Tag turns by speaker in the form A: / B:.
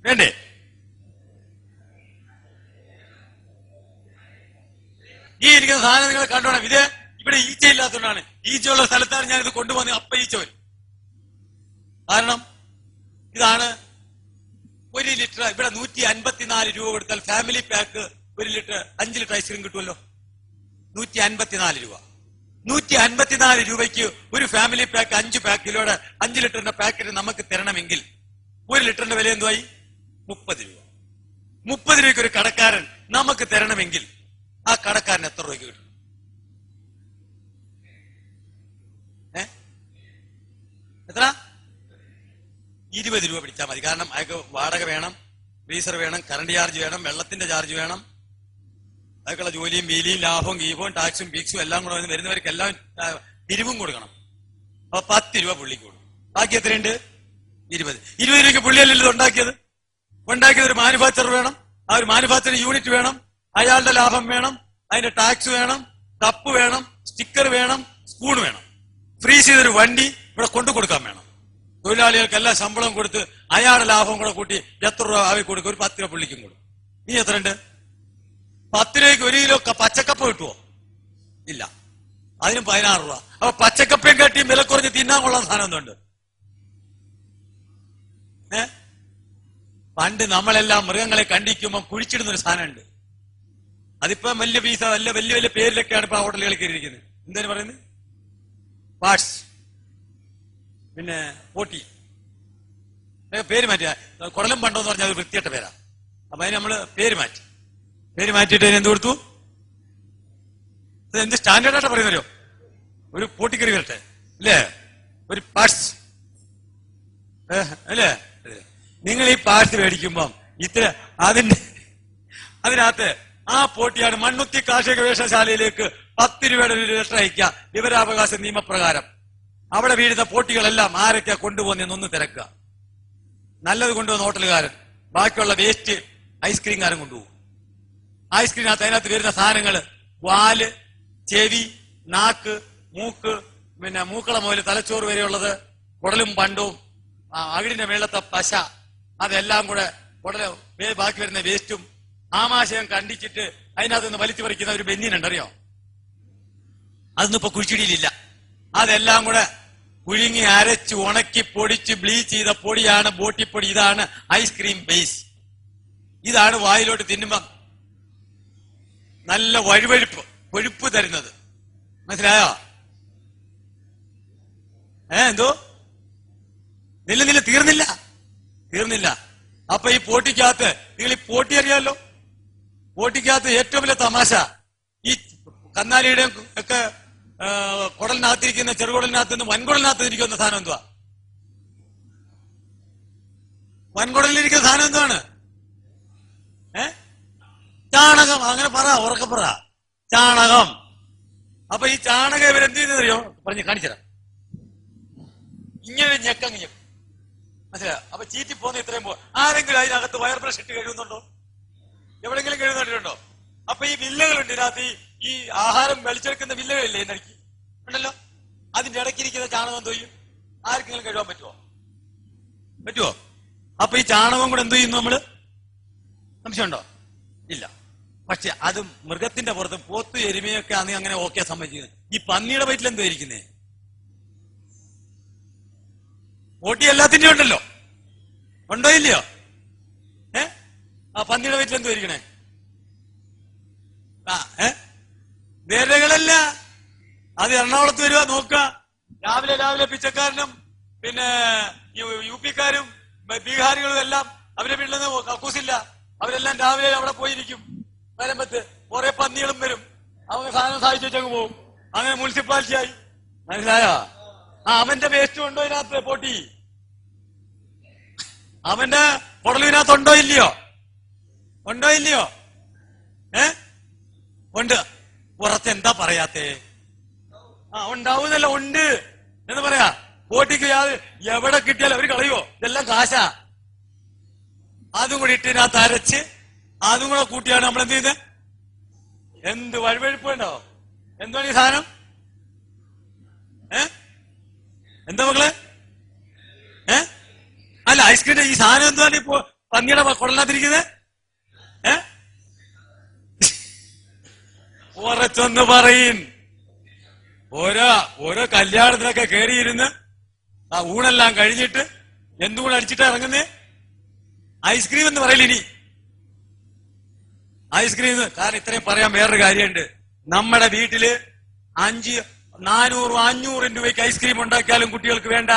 A: വേണ്ടേ? ഈ ഇരിക്കുന്ന സാധനം നിങ്ങൾ കണ്ടോണം. ഇത് ഇവിടെ ഈച്ച ഇല്ലാത്തതുകൊണ്ടാണ്. ഈച്ചയുള്ള സ്ഥലത്താണ് ഞാനിത് കൊണ്ടുവന്ന് അപ്പ ഈച്ച വരും. കാരണം ഇതാണ് 1 ലിറ്റർ. ഇവിടെ 154 രൂപ കൊടുത്താൽ family pack 1 litre 5 litre ice cream കിട്ടുമല്ലോ. 154 രൂപ. 154 രൂപയ്ക്ക് ഒരു ഫാമിലി പാക്ക് 5 പാക്കിലൂടെ 5 ലിറ്ററിന്റെ പാക്കറ്റ് നമുക്ക് തരണമെങ്കിൽ 1 ലിറ്ററിന്റെ വില എന്തുവായി? 30 രൂപ. 30 രൂപയ്ക്ക് ഒരു കടക്കാരൻ നമുക്ക് തരണമെങ്കിൽ ആ കടക്കാരൻ എത്ര രൂപയ്ക്ക് കിട്ടും? എത്ര? 20 രൂപ പിടിച്ചാൽ മതി. കാരണം അയാൾക്ക് വാടക വേണം, ഫ്രീസർ വേണം, കറണ്ട് ചാർജ് വേണം, വെള്ളത്തിന്റെ ചാർജ് വേണം, അതൊക്കെയുള്ള ജോലിയും വീലിയും ലാഭവും ഗീപവും ടാക്സും ഫീക്സും എല്ലാം കൂടെ വരുന്നവർക്ക് എല്ലാം പിരിവും കൊടുക്കണം. അപ്പൊ 10 രൂപ പുള്ളിക്ക് കൊടുക്കും. ബാക്കി എത്രയുണ്ട്? 20. 20 രൂപയ്ക്ക് പുള്ളിയല്ലല്ലോ ഉണ്ടാക്കിയത്. ഒരു മാനുഫാക്ചർ വേണം, ആ ഒരു മാനുഫാക്ചറിംഗ് യൂണിറ്റ് വേണം, അയാളുടെ ലാഭം വേണം, അതിന്റെ ടാക്സ് വേണം, കപ്പ് വേണം, സ്റ്റിക്കർ വേണം, സ്പൂൺ വേണം, ഫ്രീസ് ചെയ്തൊരു വണ്ടി ഇവിടെ കൊണ്ടു കൊടുക്കാൻ വേണം. തൊഴിലാളികൾക്കെല്ലാം ശമ്പളം കൊടുത്ത് അയാളുടെ ലാഭം കൂടെ കൂട്ടി എത്ര രൂപ ആവി കൊടുക്കും? ഒരു 10 രൂപ പുള്ളിക്കും കൊടുക്കും. ഇനി എത്ര ഉണ്ട്? 10 രൂപയ്ക്ക് 1 കിലോ പച്ചക്കപ്പ കിട്ടുമോ? ഇല്ല. അതിനും 16 രൂപ. അപ്പൊ പച്ചക്കപ്പയും കാട്ടിയും വില കുറഞ്ഞ് തിന്നാൻ കൊള്ളാൻ സാധനം എന്തുണ്ട്? പണ്ട് നമ്മളെല്ലാം മൃഗങ്ങളെ കണ്ടിക്കുമ്പോൾ കുഴിച്ചിടുന്ന ഒരു സാധനമുണ്ട്. അതിപ്പോ വലിയ പീസ വലിയ വലിയ പേരിലൊക്കെയാണ് ഇപ്പൊ ഹോട്ടലുകളിൽ കയറിയിരിക്കുന്നത്. എന്താണ് പറയുന്നത്? പാർട്സ്, പിന്നെ പോട്ടി, പേര് മാറ്റിയ കുടലും പണ്ടോന്ന് പറഞ്ഞാൽ അത് വൃത്തിയായിട്ട പേരാ. അപ്പൊ അതിന് നമ്മള് പേര് മാറ്റിയിട്ട് അതിന് എന്ത് കൊടുത്തു? എന്ത് സ്റ്റാൻഡേർഡായിട്ട് പറയുന്നല്ലോ, ഒരു പോട്ടിക്കറി വരട്ടെ അല്ലേ, ഒരു പാർട്സ് അല്ലേ. നിങ്ങൾ ഈ പാർട്സ് മേടിക്കുമ്പം അതിനകത്ത് ആ പോട്ടിയാണ് മണ്ണുത്തി കാർഷിക വേഷശാലയിലേക്ക് 10 രൂപയുടെ ഒരു ലെറ്റർ അയക്കുക വിവരാവകാശ നിയമപ്രകാരം. അവിടെ വീഴുന്ന പോട്ടികളെല്ലാം ആരൊക്കെയാ കൊണ്ടുപോകുന്നൊന്ന് തിരക്കുക. നല്ലത് കൊണ്ടുവന്ന ഹോട്ടലുകാരൻ, ബാക്കിയുള്ള വേസ്റ്റ് ഐസ്ക്രീംകാരൻ കൊണ്ടുപോകും. ഐസ്ക്രീമിനകത്ത് അതിനകത്ത് വരുന്ന സാധനങ്ങള് വാല്, ചെവി, നാക്ക്, മൂക്ക്, പിന്നെ മൂക്കള മുതൽ തലച്ചോറ് വരെയുള്ളത്, കുടലും പണ്ടവും അകിടിന്റെ മേളത്തെ പശ, അതെല്ലാം കൂടെ ബാക്കി വരുന്ന വേസ്റ്റും ആമാശയം കണ്ടിച്ചിട്ട് അതിനകത്ത് നിന്ന് വലിച്ചു പറിക്കുന്ന ഒരു ബെന്നിനുണ്ടറിയോ? അതൊന്നും ഇപ്പൊ കുഴിച്ചിടിയിലില്ല. അതെല്ലാം കൂടെ പുഴുങ്ങി അരച്ച് ഉണക്കി പൊടിച്ച് ബ്ലീച്ച് ചെയ്ത പൊടിയാണ് ബോട്ടിപ്പൊടി. ഇതാണ് ഐസ്ക്രീം ബേസ്. ഇതാണ് വായിലോട്ട് തിന്നുമ്പം നല്ല കൊഴുപ്പ് തരുന്നത്. മനസ്സിലായോ? എന്തോ നില്ല തീർന്നില്ല. അപ്പൊ ഈ പോട്ടിക്കകത്ത് നിങ്ങൾ ഈ പോട്ടി അറിയാമല്ലോ. പോട്ടിക്കകത്ത് ഏറ്റവും വലിയ തമാശ ഈ കന്നാലിയുടെയും ഒക്കെ കുടലിനകത്തിരിക്കുന്ന ചെറുകുടലിനകത്ത് നിന്ന് വൻകുടലിനകത്ത് ഇരിക്കുന്ന സാധനം എന്തുവാ? വൻകുടലിരിക്കുന്ന സാധനം എന്താണ്? ചാണകം. അങ്ങനെ ഉറക്കെ പറ, ചാണകം. അപ്പൊ ഈ ചാണകം ഇവരെന്ത് ചെയ്യുന്നറിയോ? പറഞ്ഞ് കാണിച്ചരാം. ഇങ്ങനെ ഞെക്കങ്ങ് ഞെക്കും. മനസ്സിലായോ? അപ്പൊ ചീറ്റി പോകുന്ന ഇത്രയും ആരെങ്കിലും അതിനകത്ത് വയർ ബ്രഷ് ഇട്ട് കഴിയുന്നുണ്ടോ? എവിടെങ്കിലും കഴിയുന്നുണ്ടോ? അപ്പൊ ഈ വില്ലകളുണ്ട് ഇതിനകത്ത്. ഈ ആഹാരം വലിച്ചെടുക്കുന്ന വില്ലകളില്ലേ ഇതിനിടയ്ക്ക് ഉണ്ടല്ലോ, അതിന്റെ ഇടയ്ക്കിരിക്കുന്ന ചാണകം എന്ത് ചെയ്യും? ആർക്കെങ്കിലും കഴുകാൻ പറ്റുമോ? അപ്പൊ ഈ ചാണകം കൂടെ എന്ത് ചെയ്യുന്നു നമ്മള്? സംശയമുണ്ടോ? ഇല്ല. പക്ഷെ അത് മൃഗത്തിന്റെ പുറത്ത് പോത്ത് എരുമയൊക്കെ ആണെങ്കിൽ അങ്ങനെ ഓക്കെ സമ്മതിക്കുന്നത്. ഈ പന്നിയുടെ വയറ്റിൽ എന്തോ ഇരിക്കുന്നേ? ഓട്ടി എല്ലാത്തിന്റെയും ഉണ്ടല്ലോ. ഉണ്ടോ ഇല്ലയോ? ആ പന്നിയുടെ വയറ്റിൽ എന്തോ ഇരിക്കണേ? വേരകളല്ല. അത് എറണാകുളത്ത് വരുക നോക്കുക. രാവിലെ പിച്ചക്കാരനും പിന്നെ യുപിക്കാരും ബീഹാരികളും എല്ലാം അവരെ വീട്ടിലൊന്നും കക്കൂസില്ല. അവരെല്ലാം രാവിലെ അവിടെ പോയിരിക്കും. വരുമ്പത്ത് കുറെ പന്നികളും വരും. അവന് സാധനം സഹായിച്ചു വെച്ചങ്ങ് പോകും. അങ്ങനെ മുനിസിപ്പാലിറ്റി ആയി. മനസ്സിലായോ? അവന്റെ വേസ്റ്റ് ഉണ്ടോ ഇതിനകത്ത്? പോട്ടി അവന്റെ കുടലിനകത്ത് ഉണ്ടോ ഇല്ലയോ? ഉണ്ട്. പുറത്ത് എന്താ പറയാത്തേ? ഉണ്ടാവുന്നല്ല, ഉണ്ട് എന്ന് പറയാ. പോട്ടിക്ക് എവിടെ കിട്ടിയാലും അവര് കളയോ? ഇതെല്ലാം കാശാ. അതും കൂടി ഇട്ടിനകത്ത് അരച്ച് അതും കൂടെ കൂട്ടിയാണ് നമ്മൾ എന്ത് ചെയ്യുന്നത്? എന്ത് വഴുവഴുപ്പ് ഉണ്ടോ? എന്താണ് ഈ സാധനം? എന്താ മക്കളെ? അല്ല, ഐസ്ക്രീമിന്റെ ഈ സാധനം എന്താണ്? ഇപ്പോ പന്നിയുടെ കൊള്ളാതിരിക്കുന്നത്? ഉറച്ചൊന്ന് പറയും. ഓരോ കല്യാണത്തിനൊക്കെ കയറിയിരുന്ന് ആ ഊണെല്ലാം കഴിഞ്ഞിട്ട് എന്തുകൂടെ അടിച്ചിട്ടാ ഇറങ്ങുന്നേ? ഐസ്ക്രീം എന്ന് പറയില്ല ഇനി. ഐസ്ക്രീം കാരണം ഇത്രയും പറയാൻ വേറൊരു കാര്യമുണ്ട്. നമ്മുടെ വീട്ടില് 400-500 രൂപയ്ക്ക് ഐസ്ക്രീം ഉണ്ടാക്കിയാലും കുട്ടികൾക്ക് വേണ്ട.